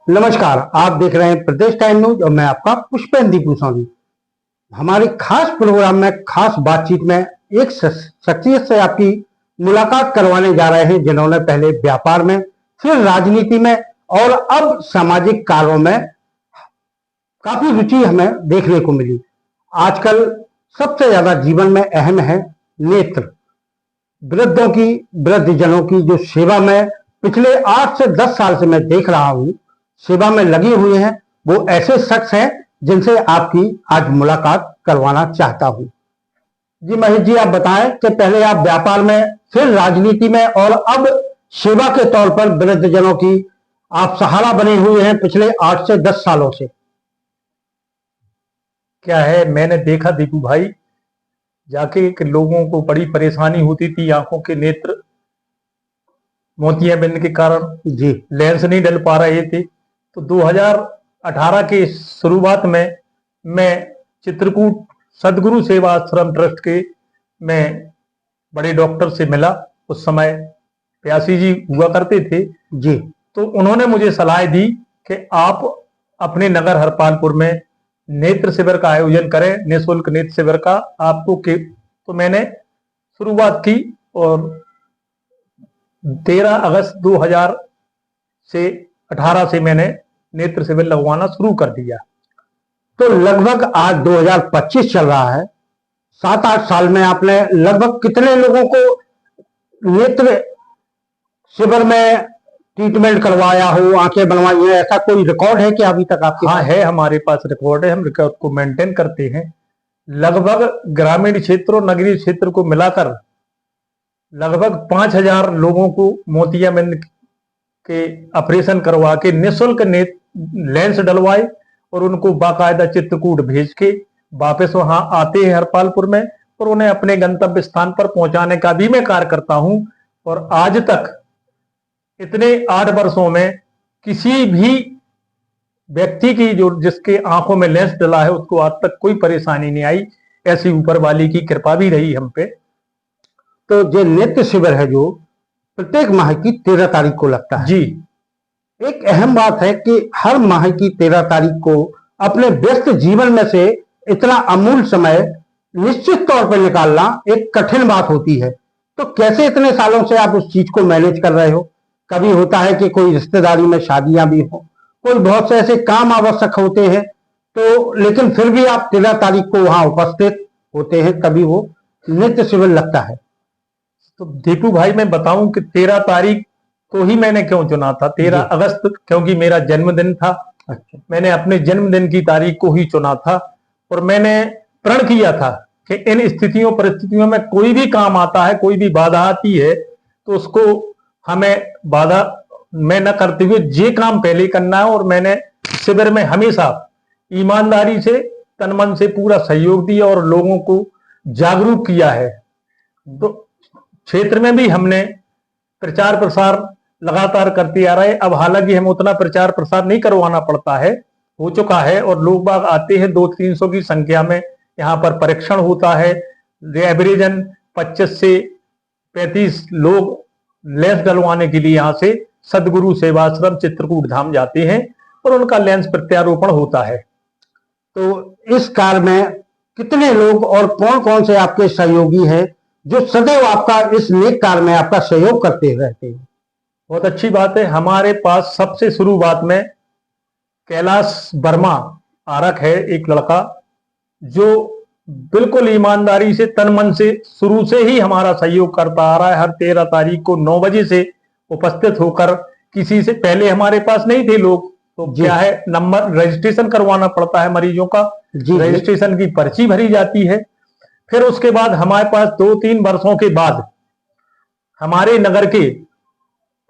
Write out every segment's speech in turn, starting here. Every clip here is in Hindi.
नमस्कार, आप देख रहे हैं प्रदेश टाइम न्यूज और मैं आपका पुष्पेंद्र भूषण। हमारे खास प्रोग्राम में खास बातचीत में एक शख्सियत से आपकी मुलाकात करवाने जा रहे हैं जिन्होंने पहले व्यापार में, फिर राजनीति में और अब सामाजिक कार्यों में काफी रुचि हमें देखने को मिली। आजकल सबसे ज्यादा जीवन में अहम है नेत्र। वृद्धों की, वृद्धजनों की जो सेवा में पिछले 8 से 10 साल से मैं देख रहा हूं, सेवा में लगी हुई हैं, वो ऐसे शख्स हैं जिनसे आपकी आज मुलाकात करवाना चाहता हूं। जी महेश जी, आप बताएं कि पहले आप व्यापार में, फिर राजनीति में और अब सेवा के तौर पर वृद्धजनों की आप सहारा बने हुए हैं पिछले 8 से 10 सालों से। क्या है, मैंने देखा दीपू भाई जाके कि लोगों को बड़ी परेशानी होती थी, आंखों के नेत्र मोतियाबिंद के कारण जी लेंस नहीं डल पा रहे थे। तो 2018 के शुरुआत में मैं चित्रकूट सदगुरु सेवा आश्रम ट्रस्ट के मैं बड़े डॉक्टर से मिला। उस समय प्यासी जी हुआ करते थे जी। तो उन्होंने मुझे सलाह दी कि आप अपने नगर हरपालपुर में नेत्र शिविर का आयोजन करें, निःशुल्क नेत्र शिविर का आपको के। तो मैंने शुरुआत की और 13 अगस्त 2000 से 18 से मैंने नेत्र शिविर लगवाना शुरू कर दिया। तो लगभग आज 2025 चल रहा है, 7-8 साल में आपने लगभग कितने लोगों को नेत्र शिविर में ट्रीटमेंट करवाया हो, आंखें बनवाई है? ऐसा कोई रिकॉर्ड है कि अभी तक आपके? हाँ है, हमारे पास रिकॉर्ड है, हम रिकॉर्ड को मेंटेन करते हैं। लगभग ग्रामीण क्षेत्र और नगरीय क्षेत्र को मिलाकर लगभग 5000 लोगों को मोतियाबिंद के ऑपरेशन करवा के निःशुल्क लेंस डलवाए और उनको बाकायदा चित्रकूट भेज के वापस वहां आते हैं हरपालपुर में, और उन्हें अपने गंतव्य स्थान पर पहुंचाने का भी मैं कार्य करता हूं। और आज तक इतने 8 वर्षों में किसी भी व्यक्ति की जो जिसके आंखों में लेंस डला है उसको आज तक कोई परेशानी नहीं आई। ऐसी ऊपर वाली की कृपा भी रही हम पे। तो जो नेत्र शिविर है जो प्रत्येक माह की 13 तारीख को लगता है जी, एक अहम बात है कि हर माह की 13 तारीख को अपने व्यस्त जीवन में से इतना अमूल्य समय निश्चित तौर पर निकालना एक कठिन बात होती है। तो कैसे इतने सालों से आप उस चीज को मैनेज कर रहे हो? कभी होता है कि कोई रिश्तेदारी में शादियां भी हो, कोई बहुत से ऐसे काम आवश्यक होते हैं, तो लेकिन फिर भी आप 13 तारीख को वहां उपस्थित होते हैं, तभी वो नित्य शिविर लगता है। तो दीपू भाई मैं बताऊं कि 13 तारीख को ही मैंने क्यों चुना था। 13 अगस्त क्योंकि मेरा जन्मदिन था। अच्छा। मैंने अपने जन्मदिन की तारीख को ही चुना था और मैंने प्रण किया था कि इन स्थितियों परिस्थितियों में कोई भी काम आता है, कोई भी बाधा आती है तो उसको हमें बाधा में न करते हुए ये काम पहले करना है। और मैंने शिविर में हमेशा ईमानदारी से, तन मन से पूरा सहयोग दिया और लोगों को जागरूक किया है। तो क्षेत्र में भी हमने प्रचार प्रसार लगातार करते आ रहे। अब हालांकि हम उतना प्रचार प्रसार नहीं करवाना पड़ता है, हो चुका है, और लोग बाग आते हैं 200-300 की संख्या में। यहाँ पर परीक्षण होता है। एवरेजन 25 से 35 लोग लेंस डलवाने के लिए यहाँ से सदगुरु सेवाश्रम चित्रकूट धाम जाते हैं और उनका लेंस प्रत्यारोपण होता है। तो इस कार्य में कितने लोग और कौन कौन से आपके सहयोगी हैं जो सदैव आपका इस नेक कार्य में आपका सहयोग करते रहते हैं? बहुत अच्छी बात है। हमारे पास सबसे शुरुआत में कैलाश वर्मा आरक है, एक लड़का जो बिल्कुल ईमानदारी से, तन मन से शुरू से ही हमारा सहयोग करता आ रहा है। हर 13 तारीख को 9 बजे से उपस्थित होकर, किसी से पहले हमारे पास नहीं थे लोग, तो क्या है, नंबर रजिस्ट्रेशन करवाना पड़ता है मरीजों का। रजिस्ट्रेशन की पर्ची भरी जाती है। फिर उसके बाद हमारे पास 2-3 वर्षों के बाद हमारे नगर के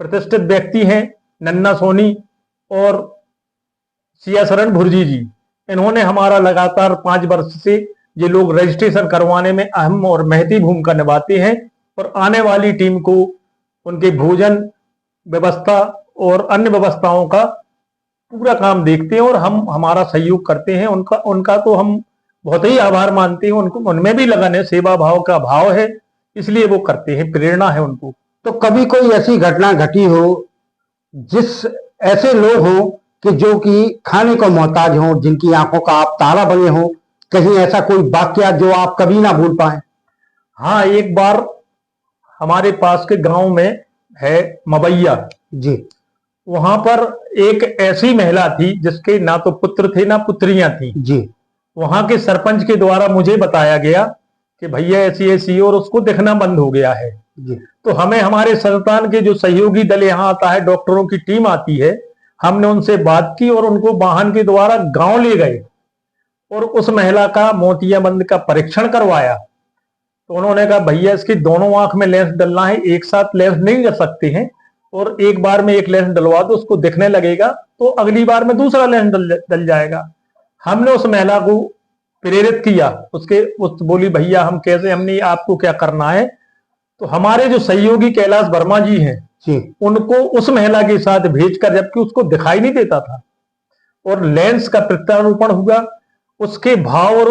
प्रतिष्ठित व्यक्ति हैं नन्ना सोनी और सिया शरण भुर्जी जी। इन्होंने हमारा लगातार 5 वर्ष से ये लोग रजिस्ट्रेशन करवाने में अहम और महती भूमिका निभाते हैं और आने वाली टीम को उनके भोजन व्यवस्था और अन्य व्यवस्थाओं का पूरा काम देखते हैं और हम हमारा सहयोग करते हैं। उनका तो हम बहुत ही आभार मानते हैं। उनको, उनमें भी लगन है, सेवा भाव का भाव है, इसलिए वो करते हैं, प्रेरणा है उनको। तो कभी कोई ऐसी घटना घटी हो जिस ऐसे लोग हों कि जो कि खाने को मोहताज हो, जिनकी आंखों का आप तारा बने हो? कहीं ऐसा कोई वाकया जो आप कभी ना भूल पाए? हाँ, एक बार हमारे पास के गांव में है मवैया। जी। वहां पर एक ऐसी महिला थी जिसके ना तो पुत्र थे ना पुत्रियां थी। जी। वहां के सरपंच के द्वारा मुझे बताया गया कि भैया ऐसी ऐसी और उसको दिखना बंद हो गया है। जी। तो हमें हमारे संस्थान के जो सहयोगी दल यहाँ आता है, डॉक्टरों की टीम आती है, हमने उनसे बात की और उनको वाहन के द्वारा गांव ले गए और उस महिला का मोतियाबंद का परीक्षण करवाया। तो उन्होंने कहा भैया इसकी दोनों आंख में लेंस डलना है, एक साथ लेंस नहीं कर सकते हैं, और एक बार में एक लेंस डलवा दो, उसको दिखने लगेगा तो अगली बार में दूसरा लेंस डल जाएगा। हमने उस महिला को प्रेरित किया, उस बोली भैया हम कैसे, हमने आपको क्या करना है? तो हमारे जो सहयोगी कैलाश वर्मा जी हैं, उनको उस महिला के साथ भेजकर, जबकि उसको दिखाई नहीं देता था, और लेंस का प्रत्यारोपण हुआ। उसके भाव और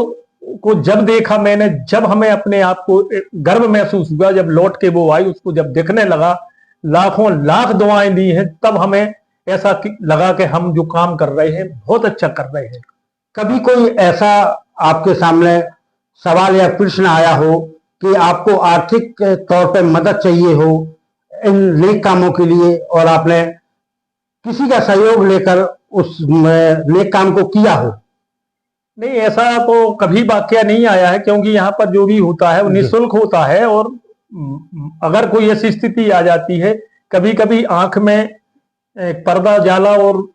को जब देखा मैंने, जब हमें अपने आप को गर्व महसूस हुआ, जब लौट के वो आई, उसको जब दिखने लगा, लाखों लाख दुआएं दी हैं, तब हमें ऐसा लगा कि हम जो काम कर रहे हैं बहुत अच्छा कर रहे हैं। कभी कोई ऐसा आपके सामने सवाल या प्रश्न आया हो कि आपको आर्थिक तौर पे मदद चाहिए हो इन नेक कामों के लिए, और आपने किसी का सहयोग लेकर उस नेक काम को किया हो? नहीं, ऐसा तो कभी वाकया नहीं आया है, क्योंकि यहाँ पर जो भी होता है वो निःशुल्क होता है। और अगर कोई ऐसी स्थिति आ जाती है, कभी कभी आंख में पर्दा जाला और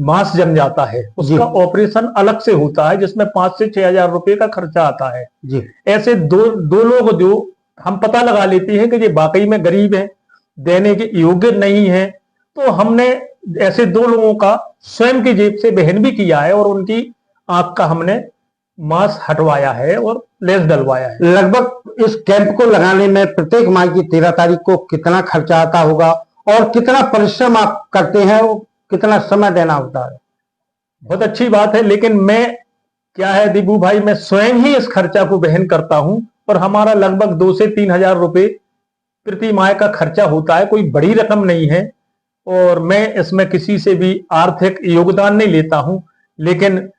मांस जम जाता है, उसका ऑपरेशन अलग से होता है, जिसमें 5 से 6 हजार रुपए का खर्चा आता है। जी। ऐसे दो लोग जो हम पता लगा लेते हैं कि ये वाकई में गरीब है, देने के योग्य नहीं है, तो हमने ऐसे 2 लोगों का स्वयं की जेब से बहन भी किया है और उनकी आंख का हमने मांस हटवाया है और लेंस डलवाया है। लगभग इस कैंप को लगाने में प्रत्येक माह की 13 तारीख को कितना खर्चा आता होगा, और कितना परिश्रम आप करते हैं, कितना समय देना होता है? बहुत अच्छी बात है, लेकिन मैं क्या है दीपू भाई, मैं स्वयं ही इस खर्चा को वहन करता हूं, और हमारा लगभग 2 से 3 हजार रुपए प्रति माह का खर्चा होता है, कोई बड़ी रकम नहीं है, और मैं इसमें किसी से भी आर्थिक योगदान नहीं लेता हूं। लेकिन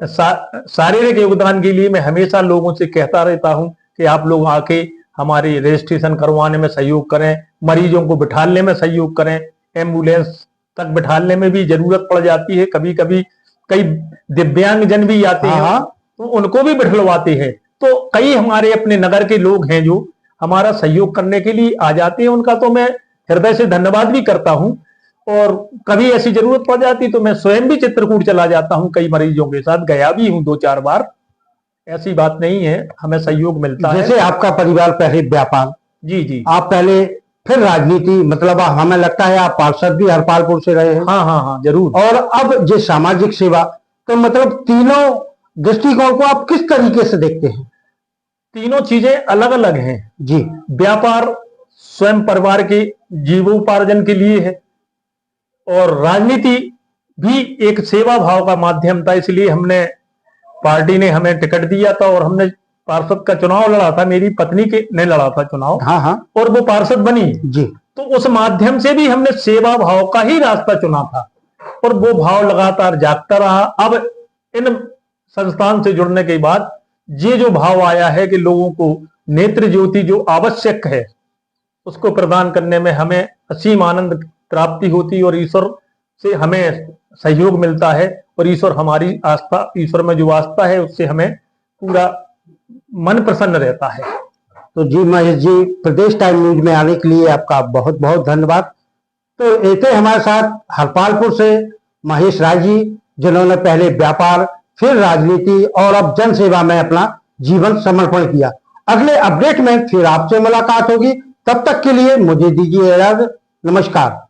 शारीरिक योगदान के लिए मैं हमेशा लोगों से कहता रहता हूं कि आप लोग आके हमारी रजिस्ट्रेशन करवाने में सहयोग करें, मरीजों को बिठाने में सहयोग करें, एम्बुलेंस तक बिठाने में भी जरूरत पड़ जाती है, कभी कभी कई दिव्यांगजन भी आते हैं तो उनको भी बिठलवाते हैं। तो कई हमारे अपने नगर के लोग हैं जो हमारा सहयोग करने के लिए आ जाते हैं, उनका तो मैं हृदय से धन्यवाद भी करता हूं। और कभी ऐसी जरूरत पड़ जाती तो मैं स्वयं भी चित्रकूट चला जाता हूं, कई मरीजों के साथ गया भी हूं 2-4 बार। ऐसी बात नहीं है, हमें सहयोग मिलता है। जैसे आपका परिवार पहले व्यापार, जी जी, आप पहले, फिर राजनीति, मतलब हमें लगता है आप पार्षद भी हरपालपुर से रहे हैं। हाँ हाँ हाँ, जरूर। और अब जो सामाजिक सेवा, तो मतलब तीनों दृष्टिकोण को आप किस तरीके से देखते हैं? तीनों चीजें अलग अलग हैं जी। व्यापार स्वयं परिवार के जीवोपार्जन के लिए है, और राजनीति भी एक सेवा भाव का माध्यम था, इसलिए हमने, पार्टी ने हमें टिकट दिया था और हमने पार्षद का चुनाव लड़ा था, मेरी पत्नी के ने लड़ा था चुनाव। हाँ हाँ। और वो पार्षद बनी जी। तो उस माध्यम से भी हमने सेवा भाव का ही रास्ता चुना था, और वो भाव लगातार जागता रहा। अब इन संस्थान से जुड़ने के बाद ये जो भाव आया है कि लोगों को नेत्र ज्योति जो आवश्यक है उसको प्रदान करने में हमें असीम आनंद प्राप्ति होती, और ईश्वर से हमें सहयोग मिलता है, और ईश्वर हमारी आस्था, ईश्वर में जो आस्था है उससे हमें पूरा मन प्रसन्न रहता है। तो जी महेश जी, प्रदेश टाइम न्यूज में आने के लिए आपका बहुत बहुत धन्यवाद। तो ये थे हमारे साथ हरपालपुर से महेश राय जी, जिन्होंने पहले व्यापार, फिर राजनीति और अब जन सेवा में अपना जीवन समर्पण किया। अगले अपडेट में फिर आपसे मुलाकात होगी, तब तक के लिए मुझे दीजिए इजाजत। नमस्कार।